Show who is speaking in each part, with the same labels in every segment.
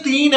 Speaker 1: 3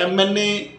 Speaker 1: MNA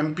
Speaker 1: MP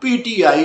Speaker 1: PTI,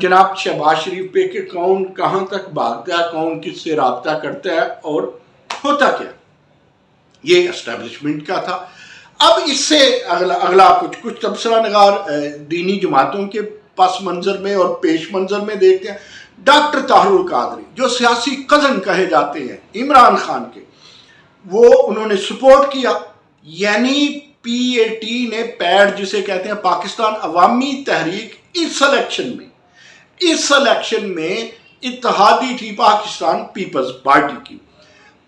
Speaker 1: جناب شہباز شریف پہ کہ کون کہاں تک بھاگتا ہے، کون کس سے رابطہ کرتا ہے اور ہوتا کیا. یہ اسٹیبلشمنٹ کا تھا. اب اس سے اگلا کچھ تبصرہ نگار دینی جماعتوں کے پس منظر میں اور پیش منظر میں دیکھتے ہیں. ڈاکٹر طاہر القادری جو سیاسی کزن کہے جاتے ہیں عمران خان کے، وہ انہوں نے سپورٹ کیا. یعنی پی اے ٹی نے پیڈ جسے کہتے ہیں پاکستان عوامی تحریک، اس الیکشن میں اتحادی تھی پاکستان پیپلز پارٹی کی.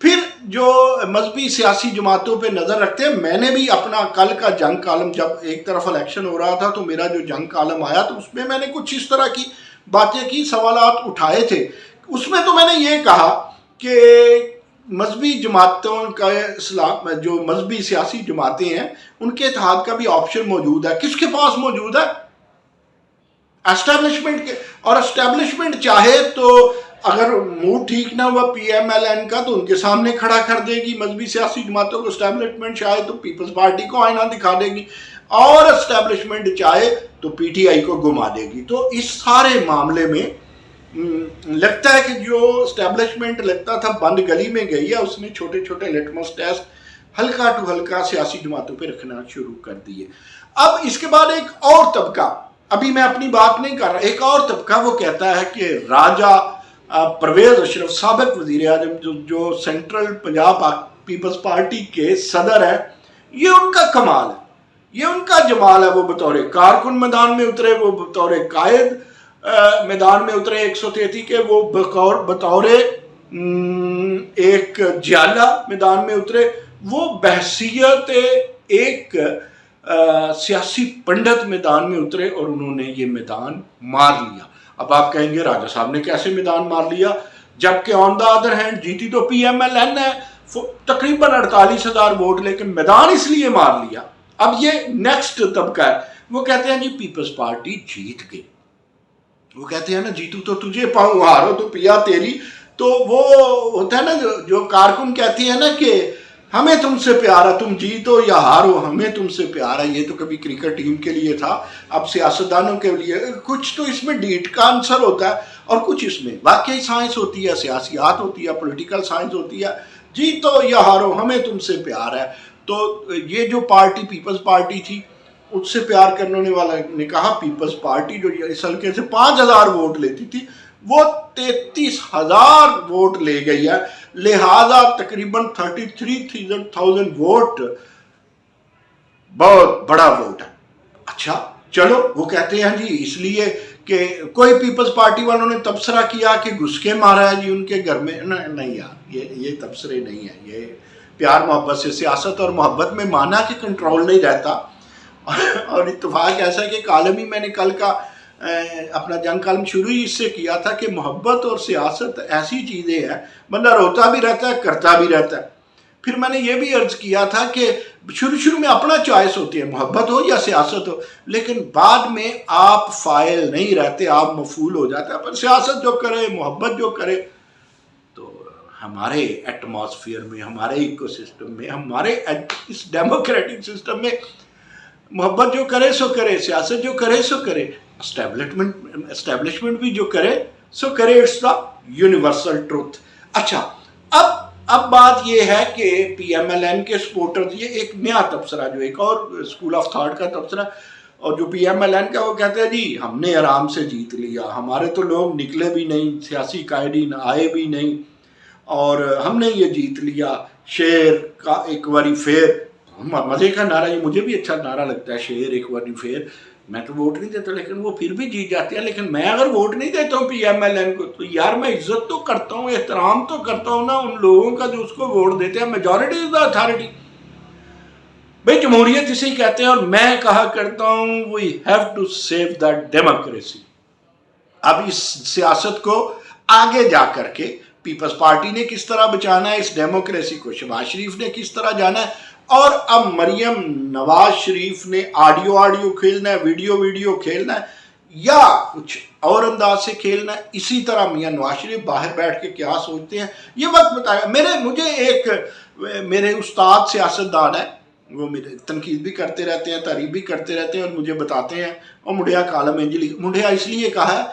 Speaker 1: پھر جو مذہبی سیاسی جماعتوں پہ نظر رکھتے ہیں، میں نے بھی اپنا کل کا جنگ کالم، جب ایک طرف الیکشن ہو رہا تھا تو میرا جو جنگ کالم آیا تو اس میں میں نے کچھ اس طرح کی باتیں کی، سوالات اٹھائے تھے. اس میں تو میں نے یہ کہا کہ مذہبی جماعتوں کا اسلام، جو مذہبی سیاسی جماعتیں ہیں ان کے اتحاد کا بھی آپشن موجود ہے. کس کے پاس موجود ہے؟ اسٹیبلشمنٹ کے. اور اسٹیبلشمنٹ چاہے تو اگر موڈ ٹھیک نہ ہوا پی ایم ایل این کا تو ان کے سامنے کھڑا کر دے گی مذہبی سیاسی جماعتوں کو. اسٹیبلشمنٹ چاہے تو پیپلز پارٹی کو آئینہ دکھا دے گی، اور اسٹیبلشمنٹ چاہے تو پی ٹی آئی کو گما دے گی. تو اس سارے معاملے میں لگتا ہے کہ جو اسٹیبلشمنٹ لگتا تھا بند گلی میں گئی ہے، اس نے چھوٹے چھوٹے لٹمس ٹیسٹ ہلکا ٹو ہلکا سیاسی جماعتوں پہ رکھنا شروع کر دیے. اب اس کے بعد ایک اور طبقہ، ابھی میں اپنی بات نہیں کر رہا، ایک اور طبقہ وہ کہتا ہے کہ راجہ پرویز اشرف سابق وزیر اعظم جو سینٹرل پنجاب پیپلز پارٹی کے صدر ہیں، یہ ان کا کمال ہے، یہ ان کا جمال ہے. وہ بطور کارکن میدان میں اترے، وہ بطور قائد میدان میں اترے 133 کے، وہ بطور ایک جیالہ میدان میں اترے، وہ بحثیت ایک سیاسی پنڈت میدان میں اترے اور انہوں نے یہ میدان مار لیا. اب آپ کہیں گے راجہ صاحب نے کیسے میدان مار لیا، جبکہ آن دا ادر ہینڈ جیتی تو پی ایم ایل این ہے تقریباً 48,000 ووٹ، لیکن میدان اس لیے مار لیا. اب یہ نیکسٹ طبقہ ہے، وہ کہتے ہیں جی پیپلز پارٹی جیت گئی. وہ کہتے ہیں نا جیتو تو تجھے پاؤں، ہارو تو پیا تیری. تو وہ ہوتا ہے نا جو کارکن کہتے ہیں نا کہ ہمیں تم سے پیار ہے، تم جیتو یا ہارو ہمیں تم سے پیار ہے. یہ تو کبھی کرکٹ ٹیم کے لیے تھا، اب سیاستدانوں کے لیے کچھ تو اس میں ڈیٹ کا آنسر ہوتا ہے اور کچھ اس میں واقعی سائنس ہوتی ہے، سیاسیات ہوتی ہے، پولیٹیکل سائنس ہوتی ہے. جیتو یا ہارو ہمیں تم سے پیار ہے. تو یہ جو پارٹی پیپلز پارٹی تھی، اس سے پیار کرنے والا نے کہا پیپلز پارٹی جو اس حلقے سے 5,000 ووٹ لیتی تھی وہ 33,000 ووٹ لے گئی ہے، لہذا تقریباً 33,000 ووٹ بہت بڑا ووٹ ہے. اچھا چلو، وہ کہتے ہیں جی اس لیے کہ کوئی پیپلز پارٹی والوں نے تبصرہ کیا کہ گھسکے مارا ہے جی ان کے گھر میں. نہیں یار، یہ تبصرے نہیں ہیں، یہ پیار محبت سے. سیاست اور محبت میں مانا کہ کنٹرول نہیں رہتا. اور اتفاق ایسا ہے کہ کالم ہی میں نے کل کا اپنا جنگ کالم شروع ہی اس سے کیا تھا کہ محبت اور سیاست ایسی چیزیں ہیں، بندہ روتا بھی رہتا ہے، کرتا بھی رہتا ہے. پھر میں نے یہ بھی عرض کیا تھا کہ شروع میں اپنا چوائس ہوتی ہے، محبت ہو یا سیاست ہو، لیکن بعد میں آپ فائل نہیں رہتے، آپ مفعول ہو جاتے ہیں. پر سیاست جو کرے، محبت جو کرے، تو ہمارے ایٹماسفیئر میں، ہمارے ایکو سسٹم میں، ہمارے اس ڈیموکریٹک سسٹم میں محبت جو کرے سو کرے، سیاست جو کرے سو کرے، اسٹیبلشمنٹ بھی جو کرے سو کرے. It's the universal truth. اچھا، اب بات یہ ہے کہ پی ایم ایل این کے سپورٹرز، یہ ایک نیا تبصرہ، جو ایک اور اسکول آف تھاٹ کا تبصرہ، اور جو پی ایم ایل این کا وہ کہتے ہیں جی ہم نے آرام سے جیت لیا، ہمارے تو لوگ نکلے بھی نہیں، سیاسی قائدین آئے بھی نہیں، اور ہم نے یہ جیت لیا. شیر کا ایک واری فیر، مزے کا نعرہ، یہ مجھے بھی اچھا نعرہ لگتا ہے، شیر ایک واری فیر. میں تو ووٹ نہیں دیتا لیکن وہ پھر بھی جیت جاتے ہیں. لیکن میں اگر ووٹ نہیں دیتا ہوں پی ایم ایل این کو تو یار میں عزت تو کرتا ہوں، احترام تو کرتا ہوں نا ان لوگوں کا جو اس کو ووٹ دیتے ہیں. Majority is the authority. بھئی جمہوریت جسے کہتے ہیں، اور میں کہا کرتا ہوں we have to save the democracy. اب اس سیاست کو آگے جا کر کے پیپلز پارٹی نے کس طرح بچانا ہے، اس ڈیموکریسی کو شہباز شریف نے کس طرح جانا ہے، اور اب مریم نواز شریف نے آڈیو کھیلنا ہے، ویڈیو کھیلنا ہے، یا کچھ اور انداز سے کھیلنا ہے. اسی طرح میاں نواز شریف باہر بیٹھ کے کیا سوچتے ہیں یہ وقت بتائے. مجھے ایک میرے استاد سیاست دان ہے، وہ میرے تنقید بھی کرتے رہتے ہیں, تعریف بھی کرتے رہتے ہیں اور مجھے بتاتے ہیں اور منڈیا کالم انجلی, منڈیا اس لیے کہا ہے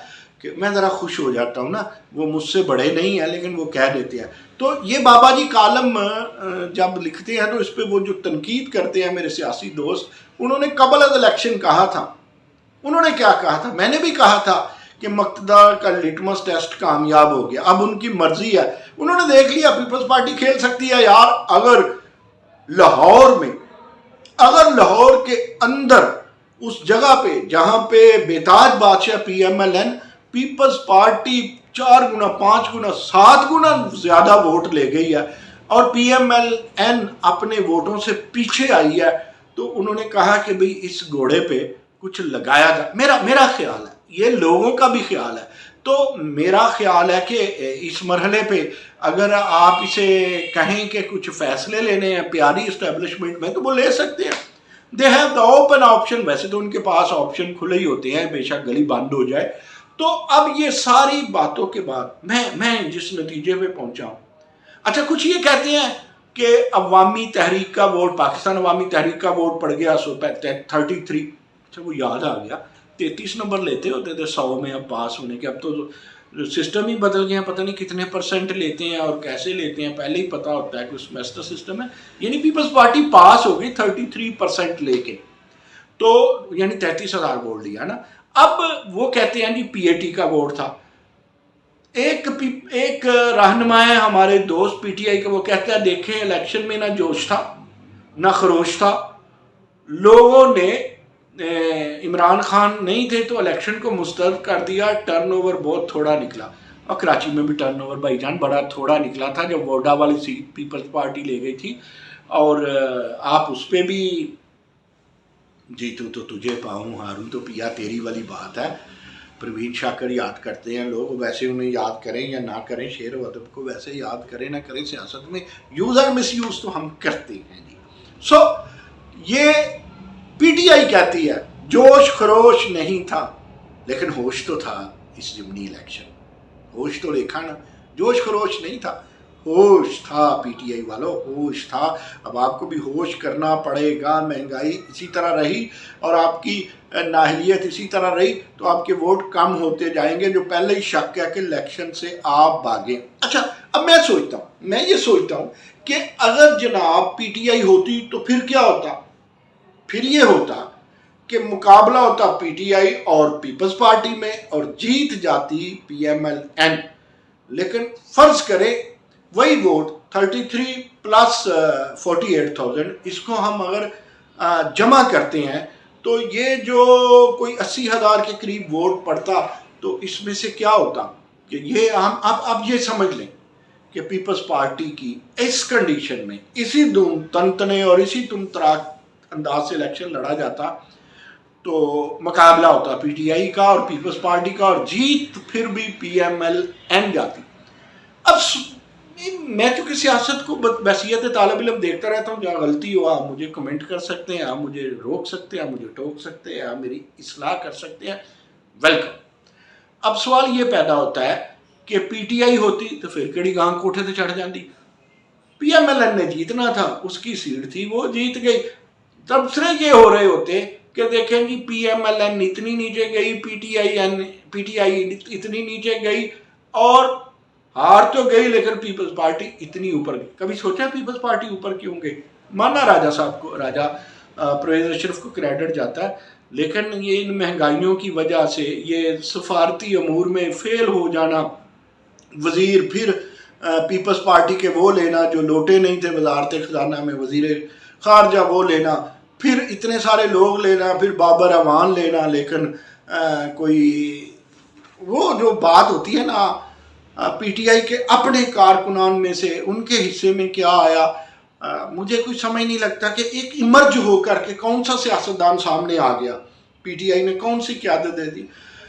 Speaker 1: کہ میں ذرا خوش ہو جاتا ہوں نا, وہ مجھ سے بڑے نہیں ہیں لیکن وہ کہہ دیتے ہیں. تو یہ بابا جی کالم جب لکھتے ہیں تو اس پہ وہ جو تنقید کرتے ہیں میرے سیاسی دوست, انہوں نے قبل از الیکشن کہا تھا, انہوں نے کیا کہا تھا, میں نے بھی کہا تھا کہ مقتدہ کا لٹمس ٹیسٹ کامیاب ہو گیا, اب ان کی مرضی ہے. انہوں نے دیکھ لیا پیپلز پارٹی کھیل سکتی ہے یار, اگر لاہور کے اندر اس جگہ پہ جہاں پہ بیتاج بادشاہ P M L N, Peoples Party 4 گنا 5 گنا 7 گنا زیادہ ووٹ لے گئی ہے اور پی ایم ایل این اپنے ووٹوں سے پیچھے آئی ہے, تو انہوں نے کہا کہ بھئی اس گھوڑے پہ کچھ لگایا جائے. میرا خیال ہے, یہ لوگوں کا بھی خیال ہے, تو میرا خیال ہے کہ اس مرحلے پہ اگر آپ اسے کہیں کہ کچھ فیصلے لینے ہیں پیاری اسٹیبلشمنٹ میں تو وہ لے سکتے ہیں. They have the open option, ویسے تو ان کے پاس آپشن کھلے ہی ہوتے ہیں, بے شک گلی بند ہو جائے. تو اب یہ ساری باتوں کے بعد میں جس نتیجے پہ پہنچا ہوں, اچھا کچھ یہ کہتے ہیں کہ عوامی تحریک کا ووٹ, پاکستان عوامی تحریک کا ووٹ پڑ گیا 33, اچھا وہ یاد آ گیا 33 نمبر لیتے ہوتے تھے 100 میں اب پاس ہونے کے, اب تو سسٹم ہی بدل گیا, پتہ نہیں کتنے % لیتے ہیں اور کیسے لیتے ہیں, پہلے ہی پتہ ہوتا ہے کہ اس میسٹر سسٹم ہے. یعنی پیپلز پارٹی پاس ہو گئی 33% لے کے, تو یعنی 33,000 ووٹ لیا نا. اب وہ کہتے ہیں جی پی اے ٹی کا ووٹ تھا, ایک رہنما ہے ہمارے دوست پی ٹی آئی کے, وہ کہتا ہے دیکھیں الیکشن میں نہ جوش تھا نہ خروش تھا, لوگوں نے عمران خان نہیں تھے تو الیکشن کو مسترد کر دیا, ٹرن اوور بہت تھوڑا نکلا, اور کراچی میں بھی ٹرن اوور بھائی جان بڑا تھوڑا نکلا تھا جب ووڈا والی سیٹ پیپلز پارٹی لے گئی تھی, اور آپ اس پہ بھی جیتوں تو تجھے پاؤں ہاروں تو پیا تیری والی بات ہے. پروین شاکر یاد کرتے ہیں لوگ, ویسے انہیں یاد کریں یا نہ کریں, شعر و ادب کو ویسے یاد کریں نہ کریں, سیاست میں یوز اور مس یوز تو ہم کرتے ہیں جی. سو یہ پی ٹی آئی کہتی ہے جوش خروش نہیں تھا لیکن ہوش تو تھا اس ضمنی الیکشن, ہوش تو دیکھا نا, جوش خروش نہیں تھا, ہوش تھا پی ٹی آئی والو, ہوش تھا. اب آپ کو بھی ہوش کرنا پڑے گا, مہنگائی اسی طرح رہی اور آپ کی نااہلیت اسی طرح رہی تو آپ کے ووٹ کم ہوتے جائیں گے, جو پہلے ہی شک ہے کہ الیکشن سے آپ بھاگیں. اچھا اب میں یہ سوچتا ہوں کہ اگر جناب پی ٹی آئی ہوتی تو پھر کیا ہوتا, پھر یہ ہوتا کہ مقابلہ ہوتا پی ٹی آئی اور پیپلز پارٹی میں اور جیت جاتی پی ایم ایل این. لیکن فرض کریں وہی ووٹ 33 پلس 48,000, اس کو ہم اگر جمع کرتے ہیں تو یہ جو کوئی 80,000 کے قریب ووٹ پڑتا, تو اس میں سے کیا ہوتا کہ یہ ہم اب یہ سمجھ لیں کہ پیپلز پارٹی کی اس کنڈیشن میں اسی دھوم تنتنے اور اسی تم تراک انداز سے الیکشن لڑا جاتا تو مقابلہ ہوتا پی ٹی آئی کا اور پیپلز پارٹی کا, اور جیت پھر بھی پی ایم ایل این جاتی. اب میں چونکہ سیاست کو بحیثیت طالب علم دیکھتا رہتا ہوں, جہاں غلطی ہو آپ مجھے کمنٹ کر سکتے ہیں, آپ مجھے روک سکتے ہیں, آپ مجھے ٹوک سکتے ہیں, آپ میری اصلاح کر سکتے ہیں, ویلکم. اب سوال یہ پیدا ہوتا ہے کہ پی ٹی آئی ہوتی تو پھر کیڑی گاں کوٹھے تے چڑھ جاندی, پی ایم ایل این نے جیتنا تھا, اس کی سیٹ تھی وہ جیت گئی. تبصرے یہ ہو رہے ہوتے کہ دیکھیں جی پی ایم ایل این اتنی نیچے گئی, پی ٹی آئی اتنی نیچے گئی اور ہار تو گئی لیکن پیپلز پارٹی اتنی اوپر گئی. کبھی سوچا پیپلز پارٹی اوپر کیوں گئی؟ مانا راجہ صاحب کو, راجہ پرویز اشرف کو کریڈٹ جاتا ہے, لیکن یہ ان مہنگائیوں کی وجہ سے یہ سفارتی امور میں فیل ہو جانا, وزیر پھر پیپلز پارٹی کے وہ لینا جو لوٹے نہیں تھے وزارت خزانہ میں, وزیر خارجہ وہ لینا, پھر اتنے سارے لوگ لینا, پھر بابر اعوان لینا, لیکن کوئی وہ جو بات ہوتی ہے نا پی ٹی آئی کے اپنے کارکنان میں سے ان کے حصے میں کیا آیا, مجھے کوئی سمجھ نہیں لگتا کہ ایک ایمرج ہو کر کے کون سا سیاستدان سامنے آ گیا, پی ٹی آئی نے کون سی قیادت دے دی.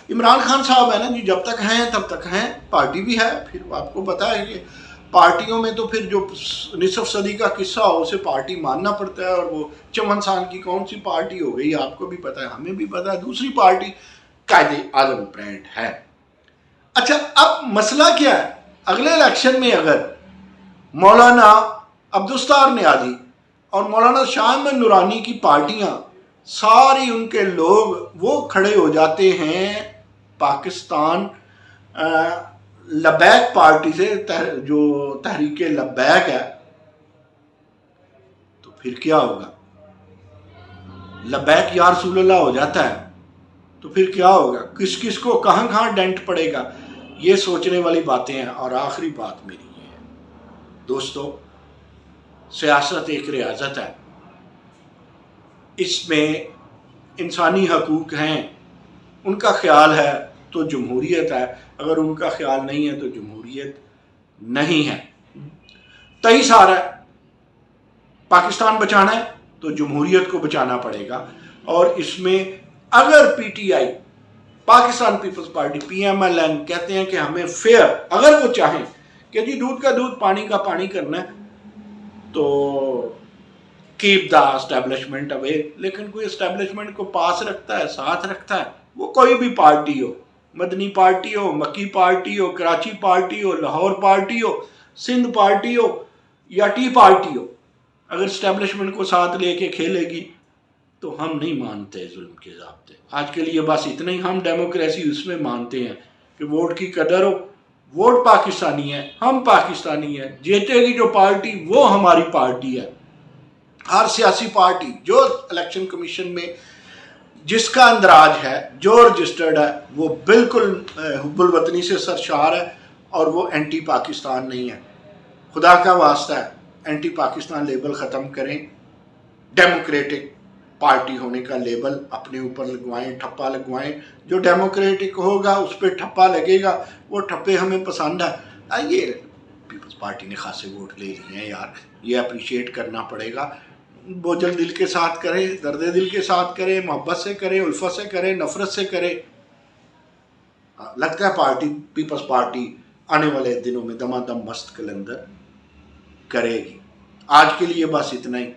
Speaker 1: عمران خان صاحب ہے نا جی, جب تک ہیں تب تک ہیں, پارٹی بھی ہے, پھر آپ کو پتہ ہے کہ پارٹیوں میں تو پھر جو نصف صدی کا قصہ ہو اسے پارٹی ماننا پڑتا ہے, اور وہ 54 سال کی کون سی پارٹی ہو گئی آپ کو بھی پتہ ہے, ہمیں بھی پتہ ہے, دوسری پارٹی قائد اعظم برانڈ ہے. اچھا اب مسئلہ کیا ہے, اگلے الیکشن میں اگر مولانا عبدالستار نیازی اور مولانا شاہ احمد نورانی کی پارٹیاں ساری ان کے لوگ وہ کھڑے ہو جاتے ہیں پاکستان لبیک پارٹی سے، جو تحریک لبیک ہے، تو پھر کیا ہوگا؟ لبیک یا رسول اللہ ہو جاتا ہے تو پھر کیا ہوگا؟ کس کس کو کہاں کہاں ڈینٹ پڑے گا؟ یہ سوچنے والی باتیں ہیں۔ اور آخری بات میری یہ ہے دوستو، سیاست ایک ریاضت ہے، اس میں انسانی حقوق ہیں، ان کا خیال ہے تو جمہوریت ہے، اگر ان کا خیال نہیں ہے تو جمہوریت نہیں ہے۔ تئی سارا ہے، پاکستان بچانا ہے تو جمہوریت کو بچانا پڑے گا، اور اس میں اگر P T I, Pakistan Peoples Party, P M L N کہتے ہیں کہ ہمیں فیئر، اگر وہ چاہیں کہ جی دودھ کا دودھ پانی کا پانی کرنا ہے تو کیپ دا اسٹیبلشمنٹ اوے، لیکن کوئی اسٹیبلشمنٹ کو پاس رکھتا ہے، ساتھ رکھتا ہے، وہ کوئی بھی پارٹی ہو، مدنی پارٹی ہو، مکی پارٹی ہو، کراچی پارٹی ہو، لاہور پارٹی ہو، سندھ پارٹی ہو یا ٹی پارٹی ہو، اگر اسٹیبلشمنٹ کو ساتھ لے کے کھیلے گی تو ہم نہیں مانتے ظلم کے ضابطے۔ آج کے لیے بس اتنا ہی، ہم ڈیموکریسی اس میں مانتے ہیں کہ ووٹ کی قدر ہو، ووٹ پاکستانی ہے، ہم پاکستانی ہیں، جیتے گی جو پارٹی وہ ہماری پارٹی ہے۔ ہر سیاسی پارٹی جو الیکشن کمیشن میں جس کا اندراج ہے، جو رجسٹرڈ ہے، وہ بالکل حب الوطنی سے سرشار ہے، اور وہ اینٹی پاکستان نہیں ہے۔ خدا کا واسطہ ہے، اینٹی پاکستان لیبل ختم کریں، ڈیموکریٹک پارٹی ہونے کا لیبل اپنے اوپر لگوائیں، ٹھپا لگوائیں۔ جو ڈیموکریٹک ہوگا اس پہ ٹھپا لگے گا، وہ ٹھپے ہمیں پسند ہے۔ یہ پیپلز پارٹی نے خاصے ووٹ لے لیے ہیں یار، یہ اپریشیٹ کرنا پڑے گا۔ بوجھل دل کے ساتھ کریں، درد دل کے ساتھ کریں، محبت سے کریں، الفت سے کریں، نفرت سے کریں۔ لگتا ہے پارٹی، پیپلز پارٹی آنے والے دنوں میں دما دم مست کلندر کرے گی۔ آج کے لیے بس اتنا ہی۔